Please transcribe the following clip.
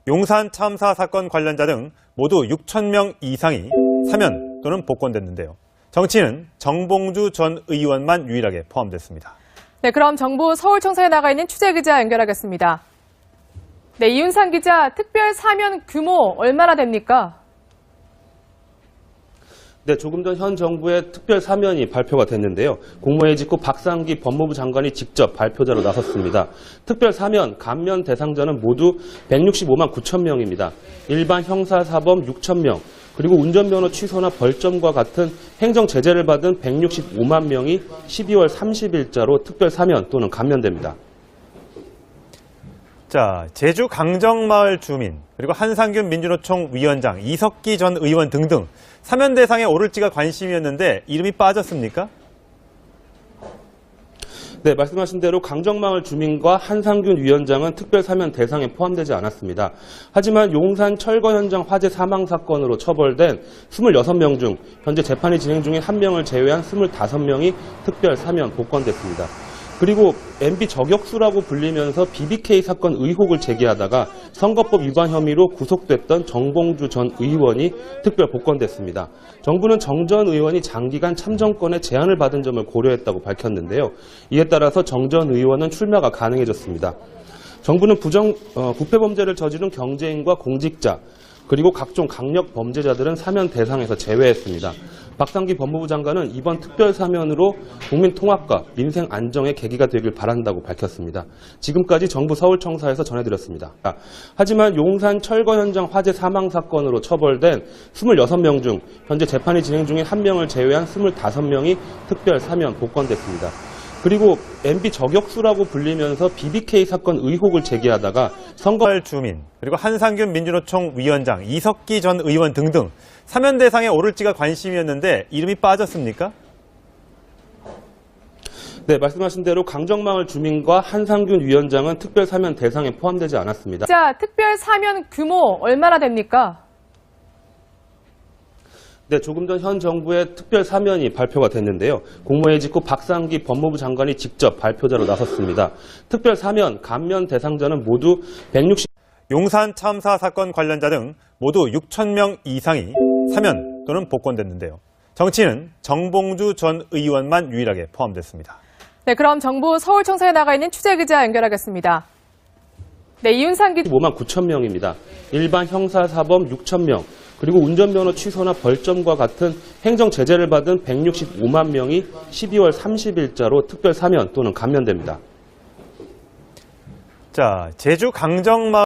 용산 참사 사건 관련자 등 모두 6,000명 이상이 사면 또는 복권됐는데요. 정치인은 정봉주 전 의원만 유일하게 포함됐습니다. 네, 그럼 정부 서울청사에 나가 있는 취재기자 연결하겠습니다. 네, 이윤상 기자, 특별 사면 규모 얼마나 됩니까? 네, 조금 전 현 정부의 특별 사면이 발표가 됐는데요. 공무회의 직후 박상기 법무부 장관이 직접 발표자로 나섰습니다. 특별 사면, 감면 대상자는 모두 165만 9천 명입니다. 일반 형사사범 6천 명, 그리고 운전면허 취소나 벌점과 같은 행정 제재를 받은 165만 명이 12월 30일자로 특별 사면 또는 감면됩니다. 자, 제주 강정마을 주민, 그리고 한상균 민주노총 위원장, 이석기 전 의원 등등 사면 대상에 오를지가 관심이었는데 이름이 빠졌습니까? 네, 말씀하신 대로 강정마을 주민과 한상균 위원장은 특별 사면 대상에 포함되지 않았습니다. 하지만 용산 철거 현장 화재 사망 사건으로 처벌된 26명 중 현재 재판이 진행 중인 1명을 제외한 25명이 특별 사면 복권됐습니다. 그리고 MB 저격수라고 불리면서 BBK 사건 의혹을 제기하다가 선거법 위반 혐의로 구속됐던 정봉주 전 의원이 특별 복권됐습니다. 정부는 정 전 의원이 장기간 참정권에 제한을 받은 점을 고려했다고 밝혔는데요. 이에 따라서 정 전 의원은 출마가 가능해졌습니다. 정부는 부패범죄를 저지른 경제인과 공직자, 그리고 각종 강력 범죄자들은 사면 대상에서 제외했습니다. 박상기 법무부 장관은 이번 특별 사면으로 국민 통합과 민생 안정의 계기가 되길 바란다고 밝혔습니다. 지금까지 정부 서울청사에서 전해드렸습니다. 하지만 용산 철거 현장 화재 사망 사건으로 처벌된 26명 중 현재 재판이 진행 중인 1명을 제외한 25명이 특별 사면 복권됐습니다. 그리고 MB 저격수라고 불리면서 BBK 사건 의혹을 제기하다가 선거마을 주민, 그리고 한상균 민주노총 위원장, 이석기 전 의원 등등 사면 대상에 오를지가 관심이었는데 이름이 빠졌습니까? 네, 말씀하신 대로 강정마을 주민과 한상균 위원장은 특별 사면 대상에 포함되지 않았습니다. 자, 특별 사면 규모 얼마나 됩니까? 네, 조금 전 현 정부의 특별 사면이 발표가 됐는데요. 공무회의 직후 박상기 법무부 장관이 직접 발표자로 나섰습니다. 특별 사면, 감면 대상자는 모두 160. 용산 참사 사건 관련자 등 모두 6,000명 이상이 사면 또는 복권됐는데요. 정치인은 정봉주 전 의원만 유일하게 포함됐습니다. 네, 그럼 정부 서울청사에 나가 있는 취재기자 연결하겠습니다. 네, 이윤상 기자. 5만 9천 명입니다. 일반 형사사범 6천 명, 그리고 운전면허 취소나 벌점과 같은 행정 제재를 받은 165만 명이 12월 30일자로 특별 사면 또는 감면됩니다. 자, 제주 강정마을